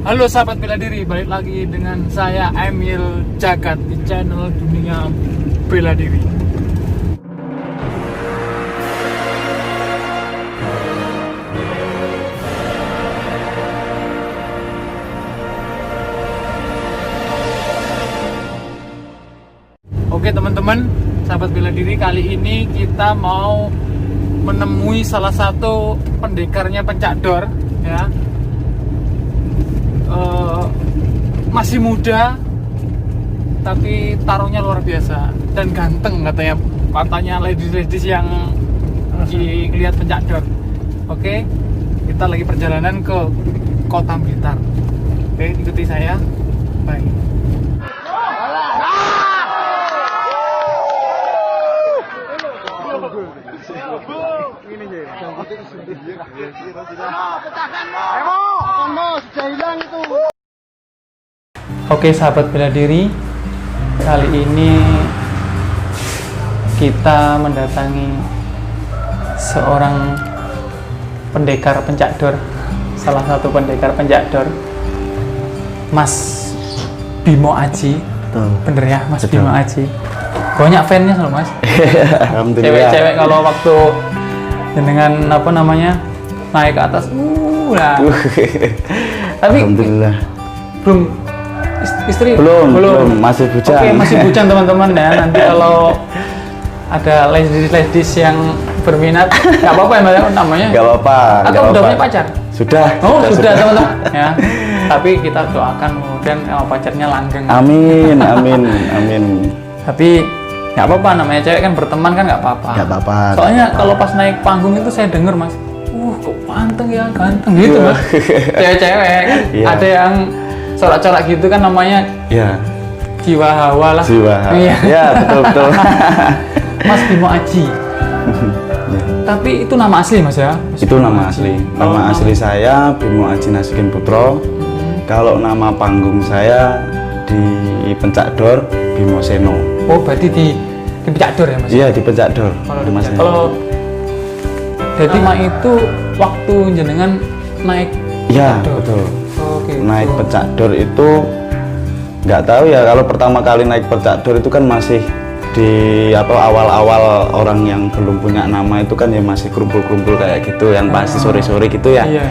Halo sahabat bela diri, balik lagi dengan saya Emil Jagat di channel Dunia Bela Diri. Oke teman-teman, sahabat bela diri, kali ini kita mau menemui salah satu pendekarnya Pencak Dor, ya. Masih muda tapi taruhnya luar biasa dan ganteng katanya ladies yang dilihat Pencak Dor. Oke, kita lagi perjalanan ke Kota Blitar. Oke, ikuti saya. Bye. Oke sahabat bela diri, kali ini kita mendatangi seorang pendekar Pencak Dor, salah satu pendekar Pencak Dor, Mas Bimo Aji. Bener ya, Mas Betul. Bimo Aji. Banyak fansnya loh Mas. Cewek-cewek kalau waktu dengan naik ke atas, lah. Tapi alhamdulillah. Istri belum masih bujang. Oke, masih bujang teman-teman ya. Nanti kalau ada ladies yang berminat, nggak apa-apa ya namanya. Nggak apa-apa. Atau udah punya pacar? Sudah. Oh sudah teman-teman. Ya. Tapi kita doakan kemudian sama pacarnya langgeng. Amin, amin, amin. Tapi nggak apa-apa, namanya cewek kan berteman kan nggak apa-apa. Nggak apa-apa. Soalnya kalau pas naik panggung itu saya denger Mas, kok ganteng gitu Mas. Cewek-cewek kan ada yang corak-corak gitu kan namanya. Ya. Jiwa hawa lah. Jiwa hawa. Iya. Ya, betul. Mas Bimo Aji. Ya. Tapi itu nama asli Mas ya? Mas itu Bimo nama Aji. asli. Nama asli saya Bimo Aji Nasikin Putro. Kalau nama panggung saya di Pencak Dor Bimo Seno. Oh, berarti di Pencak Dor ya Mas? Iya, di Pencak Dor. Kalau jadi itu waktu jenengan naik. Iya, betul. Gitu. Naik Pencak Dor itu nggak tahu ya, kalau pertama kali naik Pencak Dor itu kan masih di awal-awal orang yang belum punya nama itu kan ya masih kumpul-kumpul kayak gitu yang pasti sore-sore gitu ya. Iya.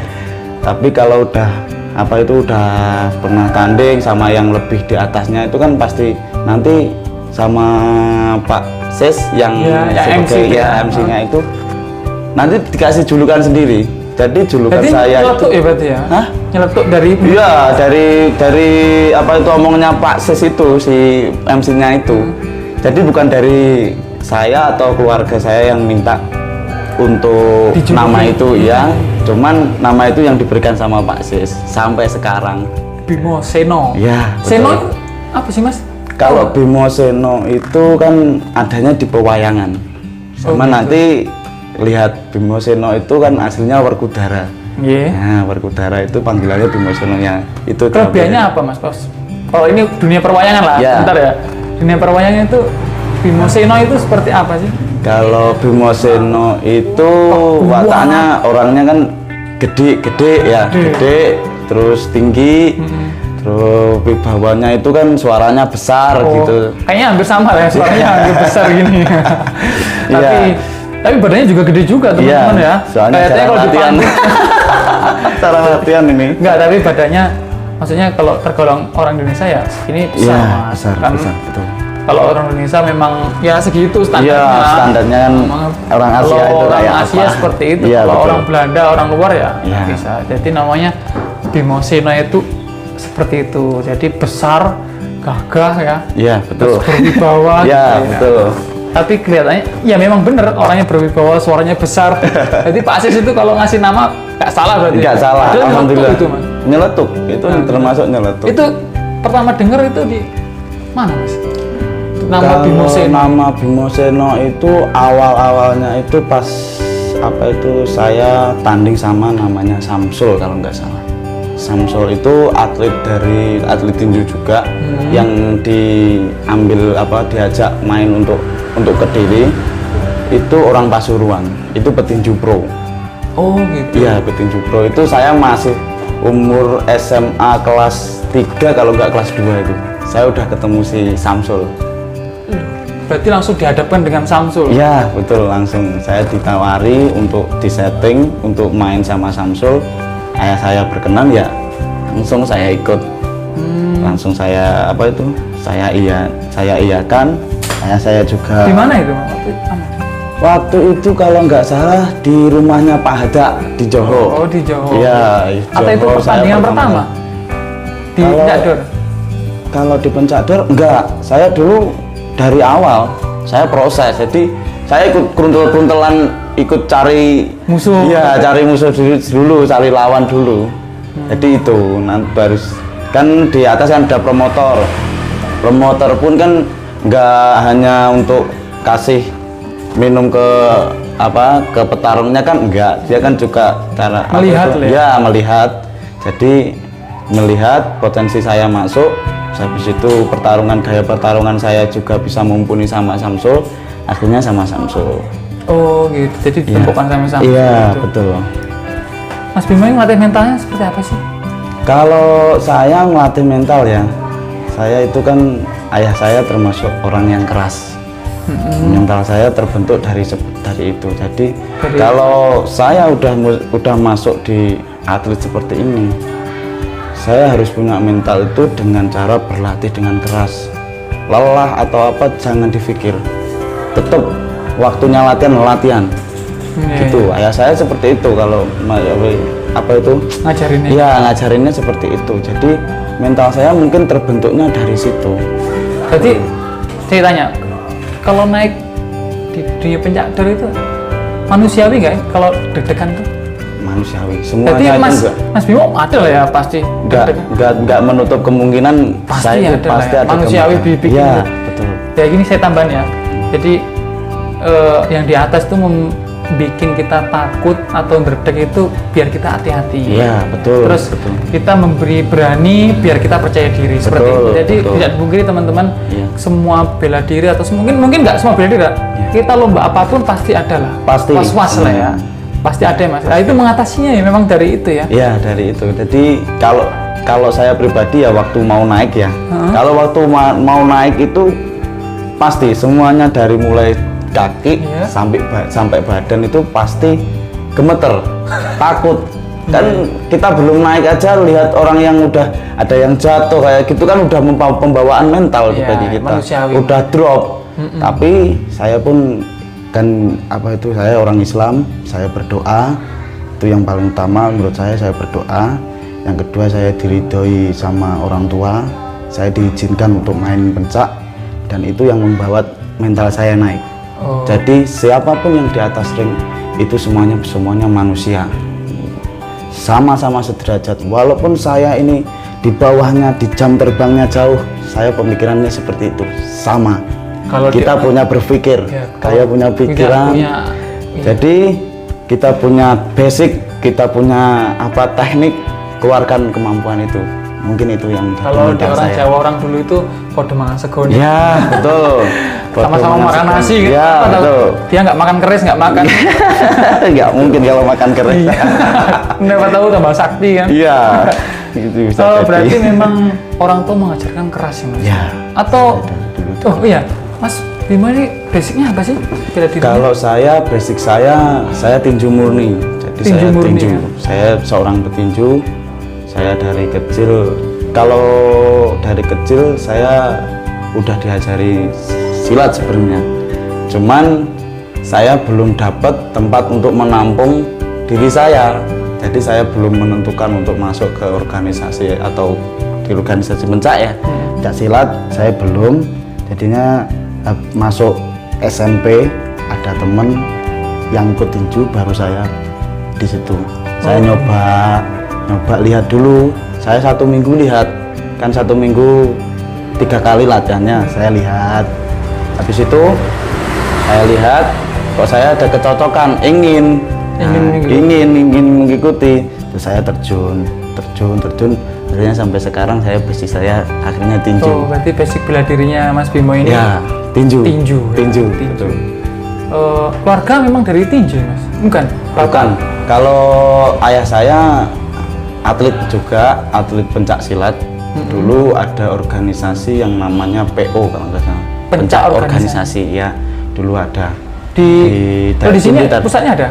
Tapi kalau udah udah pernah tanding sama yang lebih di atasnya itu kan pasti nanti sama Pak Ses yang sebagai MC-nya itu nanti dikasih julukan sendiri. Jadi julukan saya nyeletuk itu ya berarti ya? Hah? Nyeletuk dari? Iya, dari omongnya Pak Ses itu, si MC-nya itu. Jadi bukan dari saya atau keluarga saya yang minta untuk nama itu ya. Cuman nama itu yang diberikan sama Pak Ses sampai sekarang. Bimo Seno. Ya, Seno apa sih Mas? Kalau Bimo Seno itu kan adanya di pewayangan. Sama gitu. Nanti lihat Bimo Seno itu kan aslinya Werkudara. Iya. Nah, Werkudara itu panggilannya Bimo Seno-nya. Itu kelebihannya apa Mas? Kalau ini dunia perwayangan lah, bentar ya. Dunia perwayangan itu Bimo Seno itu seperti apa sih? Kalau Bimo Seno itu wataknya orangnya kan gede ya, gede, terus tinggi. Terus wibawanya itu kan suaranya besar gitu. Kayaknya hampir sama ya, suaranya hampir besar gini. Tapi badannya juga gede juga teman-teman ya. Soalnya kayaknya kalau latihan. Cara latihan ini. Enggak, tapi badannya maksudnya kalau tergolong orang Indonesia ya ini besar. Iya, besar, betul. Kalau orang Indonesia memang ya segitu standarnya. Iya, standarnya kan orang Asia itu orang kayak Asia apa? seperti itu. Iya, kalau betul. orang Belanda, orang luar ya bisa. Jadi namanya Bimo Seno itu seperti itu. Jadi besar, gagah ya. Iya, betul. Berwibawa. Iya, betul. Tapi kelihatannya ya memang bener orangnya berwibawa, suaranya besar. Jadi Pak Asis itu kalau ngasih nama nggak salah berarti. Nggak salah, alhamdulillah. Itu, Mas. Nyeletuk, itu termasuk nyeletuk. Itu pertama denger itu di mana Mas? Nama Bimo Seno. Nama Bimo Seno itu awal-awalnya itu pas saya tanding sama namanya Samsul kalau nggak salah. Samsul itu atlet tinju juga yang diajak main untuk Kediri. Itu orang Pasuruan, itu petinju pro. Oh gitu. Iya, petinju pro. Itu saya masih umur SMA kelas 3 kalau nggak kelas 2 itu saya udah ketemu si Samsul. Berarti langsung dihadapkan dengan Samsul? Iya betul, langsung saya ditawari untuk disetting untuk main sama Samsul. Ayah saya berkenan ya langsung saya ikut. Langsung saya saya iyakan. Ayah saya juga. Di mana itu? Waktu itu kalau nggak salah di rumahnya Pak Hada di Johor. Oh di Johor. Iya. Atau itu pertandingan pertama? Di Pencakdor? Kalau di Pencakdor enggak. Saya dulu dari awal saya proses. Jadi saya ikut keruntel-keruntelan, ikut cari musuh. Iya, cari musuh dulu, cari lawan dulu. Jadi itu nanti baru kan di atas kan ada promotor. Promotor pun kan nggak hanya untuk kasih minum ke petarungnya kan enggak, dia kan juga cara melihat melihat. Jadi melihat potensi saya masuk, habis itu gaya pertarungan saya juga bisa mumpuni sama Samsul, akhirnya sama Samsul. Oh gitu, jadi ditemukan sama Samsul. Iya gitu. Betul. Mas Bimo yang ngelatih mentalnya seperti apa sih? Kalau saya ngelatih mental ya, saya itu kan ayah saya termasuk orang yang keras. Mental saya terbentuk dari itu. Jadi kalau saya udah masuk di atlet seperti ini, saya harus punya mental itu dengan cara berlatih dengan keras. Lelah atau apa jangan dipikir. Tetap waktunya latihan. Gitu. Ayah saya seperti itu kalau ngajarinnya. Iya, ngajarinnya seperti itu. Jadi mental saya mungkin terbentuknya dari situ. Jadi saya tanya, kalau naik di Pencakdor itu manusiawi nggak ya? Kalau deg-degan tuh? Manusiawi. Semuanya jadi itu Mas Bimo ada lah ya pasti. Nggak menutup kemungkinan pasti saya ada pasti ya. ada manusiawi bikin. Ya, betul. Ya gini saya tambahin ya. Jadi yang di atas tuh bikin kita takut atau berdek itu biar kita hati-hati. Iya, betul. Terus betul. kita memberi berani biar kita percaya diri seperti itu. Jadi tidak dipungkiri teman-teman, semua bela diri atau mungkin nggak semua bela diri. Kita lomba apapun pasti ada lah. Pasti. Was-was lah ya. Pasti ada Mas. Nah, itu mengatasinya ya memang dari itu ya. Iya, dari itu. Jadi kalau saya pribadi ya waktu mau naik ya. Kalau waktu mau naik itu pasti semuanya dari mulai kaki sampai badan itu pasti gemeter, takut. Kan kita belum naik aja lihat orang yang udah ada yang jatuh kayak gitu kan udah pembawaan mental bagi kita. Manusiawi. Udah drop. Tapi saya pun kan saya orang Islam, saya berdoa. Itu yang paling utama menurut saya berdoa. Yang kedua saya diridhoi sama orang tua. Saya diizinkan untuk main pencak dan itu yang membawa mental saya naik. Jadi siapapun yang di atas ring itu semuanya manusia, sama-sama sederajat. Walaupun saya ini di bawahnya, di jam terbangnya jauh, saya pemikirannya seperti itu, sama. Kalau kita punya berpikir, kayak punya pikiran. Jadi kita punya basic, kita punya teknik, keluarkan kemampuan itu. Mungkin itu yang kalau di orang Jawa orang dulu itu podo mangan sego. Ya betul. Sama-sama makan nasi gitu. Ya, betul. Dia nggak makan keris, nggak makan. Nggak mungkin kalau makan keris. Siapa tahu tambah sakti kan. Iya. Itu bisa jadi. Berarti memang orang tua mengajarkan keras ya Mas. Ya. Atau iya Mas Bimo ini basicnya apa sih? Kalau saya basic saya tinju murni. Jadi tinju saya murni, tinju. Ya? Saya seorang petinju. Saya dari kecil, kalau dari kecil saya udah diajari silat sebenarnya. Cuman saya belum dapat tempat untuk menampung diri saya. Jadi saya belum menentukan untuk masuk ke organisasi atau di organisasi pencak ya. Pencak silat saya belum. Jadinya masuk SMP ada temen yang ikut tinju baru saya di situ. Saya nyoba lihat dulu. Saya 1 minggu lihat, kan 1 minggu 3 kali latihannya saya lihat. Habis itu saya lihat kok saya ada kecocokan, ingin mengikuti. Terus saya terjun. Akhirnya sampai sekarang basic saya akhirnya tinju. Berarti basic bela dirinya Mas Bimo ini ya tinju. Betul. Keluarga memang dari tinju Mas? Bukan. Kalau ayah saya atlet juga, atlet pencak silat. Dulu ada organisasi yang namanya PO kalau nggak salah. Pencak organisasi ya, dulu ada. Di sini pusatnya ada?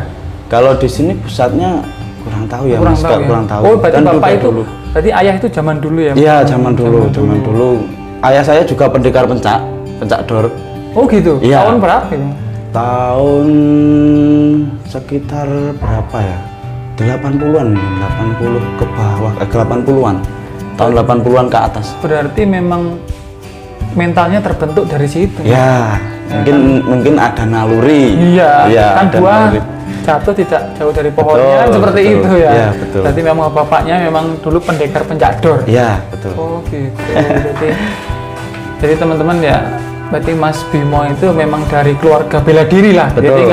Kalau di sini pusatnya kurang tahu ya, Mas. Kurang tahu. Oh, berarti kan bapak itu, dulu. berarti ayah itu zaman dulu ya? Iya, zaman dulu. Ayah saya juga pendekar pencak dor. Oh gitu. Iya. Tahun berapa itu? Tahun sekitar berapa ya? 80-an, 80 ke bawah, 80-an. Tahun 80-an ke atas. Berarti memang mentalnya terbentuk dari situ. Ya, mungkin ada naluri. Iya, kan ada buah naluri. jatuh tidak jauh dari pohonnya, kan seperti itu ya. Iya, betul. Berarti memang bapaknya memang dulu pendekar pencak dor. Iya, betul. Oh gitu. Jadi teman-teman ya, berarti Mas Bimo itu memang dari keluarga bela diri lah. Betul,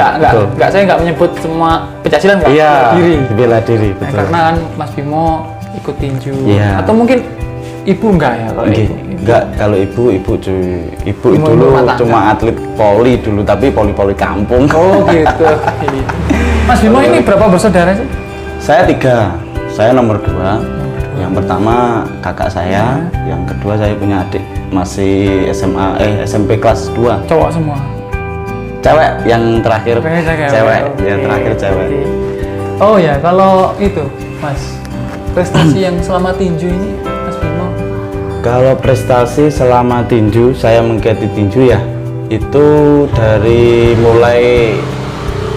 Jadi saya nggak menyebut semua pencaksilat nggak bela diri, betul. Nah, karena kan Mas Bimo ikut tinju. Iya. Atau mungkin ibu enggak ya kalau ibu? Enggak, kalau ibu dulu cuma atlet poli dulu, tapi poli kampung. Oh gitu. Mas Bimo ini berapa bersaudara sih? Saya 3, saya nomor 2. Yang pertama kakak saya, yang kedua saya punya adik masih SMP kelas 2. Cowok semua? Cewek, yang terakhir cewek. Okay. Yang terakhir cewek. Oh ya, kalau itu Mas, prestasi yang selama tinju ini Mas Bimo? Kalau prestasi selama tinju, saya mengikuti tinju ya, itu dari mulai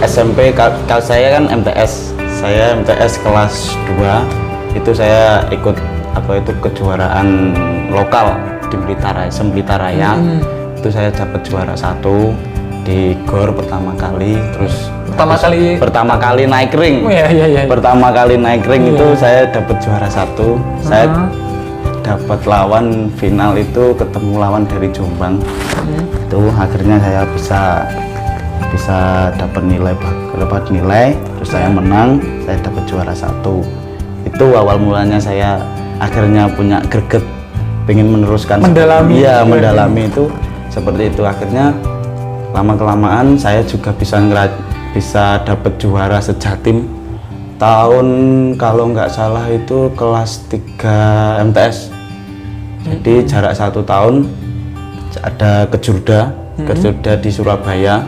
SMP. Kalau saya kan MTS, saya MTS kelas 2. Itu saya ikut kejuaraan lokal di Blitar Raya. Itu saya dapat juara 1 di GOR pertama kali. Terus pertama kali naik ring. Oh, iya. Pertama kali naik ring itu saya dapat juara 1. Saya dapat lawan final itu, ketemu lawan dari Jombang. Itu akhirnya saya bisa dapat nilai, terus saya menang, saya dapat juara 1. Itu awal mulanya saya akhirnya punya greget, pengen meneruskan mendalami itu seperti itu. Akhirnya lama kelamaan saya juga bisa dapat juara sejatim tahun, kalau nggak salah itu kelas 3 MTS. Jadi jarak 1 tahun ada kejurda di Surabaya,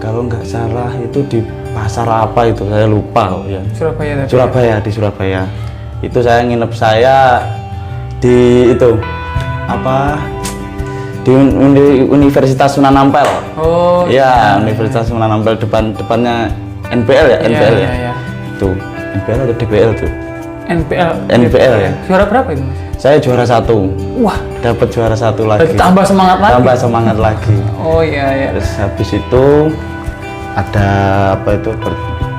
kalau nggak salah itu di pasar apa itu, saya lupa ya. Di Surabaya. Itu saya nginep di Universitas Sunan Ampel. Oh iya. Universitas Sunan Ampel, depannya NPL ya. Itu NPL atau DPL tuh? NPL ya. Juara berapa itu Mas? Saya juara 1. Wah, dapat juara 1 lagi. Tambah semangat lagi. Oh iya. Terus habis itu ada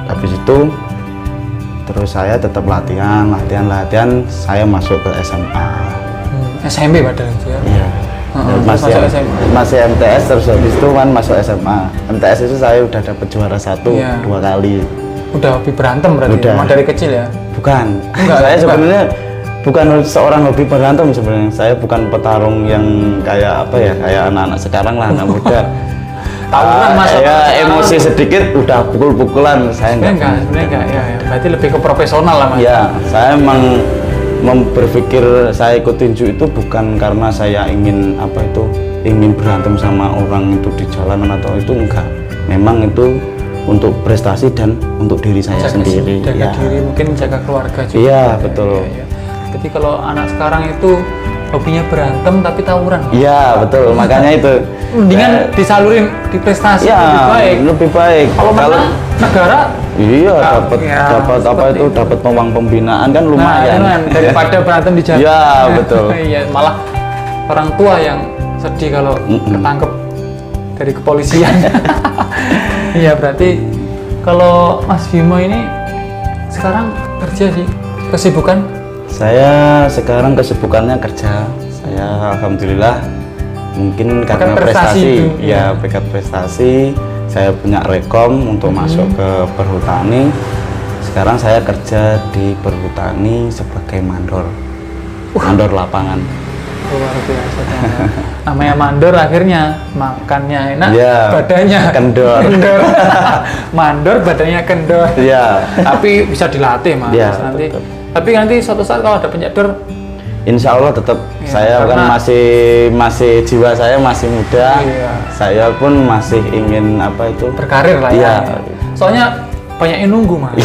habis itu terus saya tetap latihan, saya masuk ke SMA. SMP padahal ya? Iya. Masih MTS, terus habis itu kan masuk SMA. MTS itu saya udah dapat juara 1 2 kali. Udah hobi berantem berarti? Emang dari kecil ya? Bukan. Saya sebenarnya bukan seorang hobi berantem sebenarnya. Saya bukan petarung yang kayak anak-anak sekarang lah, anak muda. Emosi sedikit udah pukul-pukulan, saya enggak. Berarti lebih ke profesional lah Mas. Ya, saya emang berpikir saya ikut tinju itu bukan karena saya ingin berantem sama orang itu di jalanan atau itu, enggak. Memang itu untuk prestasi dan untuk diri saya sendiri. Jaga diri, mungkin jaga keluarga juga. Iya, betul. Jadi kalau anak sekarang itu hobinya berantem tapi tawuran. Iya, betul. Makanya itu mendingan disalurin di prestasi lebih baik. Kalau negara dapat uang pembinaan kan lumayan. Daripada berantem di jalan. Iya, betul. Iya, malah orang tua yang sedih kalau ketangkep dari kepolisian. Iya, berarti kalau Mas Bimo ini sekarang kerja sih, kesibukan? Saya sekarang kesibukannya kerja. Saya alhamdulillah mungkin karena prestasi, berkat prestasi, saya punya rekom untuk masuk ke perhutani. Sekarang saya kerja di perhutani sebagai mandor lapangan. Luar biasa. Namanya mandor akhirnya makannya enak, badannya kendor. Mandor badannya kendor. Iya. Tapi bisa dilatih Mas. Nanti Tapi nanti suatu saat kalau ada pencador, Insya Allah tetap Iya, saya kan karena- masih jiwa saya masih muda. Iya. Saya pun masih ingin apa itu berkarir lah Iya. ya. Soalnya banyak yang nunggu mas.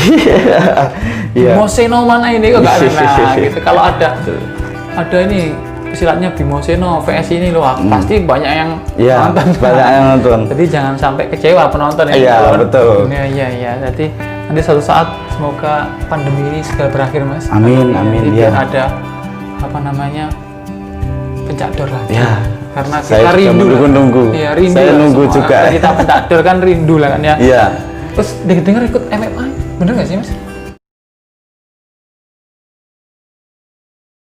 Iya. Bimoseno mana ini kok nggak ada gitu. Kalau ada ini istilahnya Bimoseno VS ini loh, pasti banyak yang Iya, nonton. banyak yang nonton. Jadi jangan sampai kecewa penonton ya. Iya, Kalau- betul. Iya. Jadi nanti suatu saat semoga pandemi ini segera berakhir mas. Amin, Nanti amin, biar iya. ada apa namanya pencador lagi. Iya. Karena Saya kita juga rindu. lah. menunggu. Iya rindu. Saya lah nunggu semua. juga. Kita pencador kan rindu lah kan ya. Iya. Terus dengar ikut MMA, bener nggak sih mas?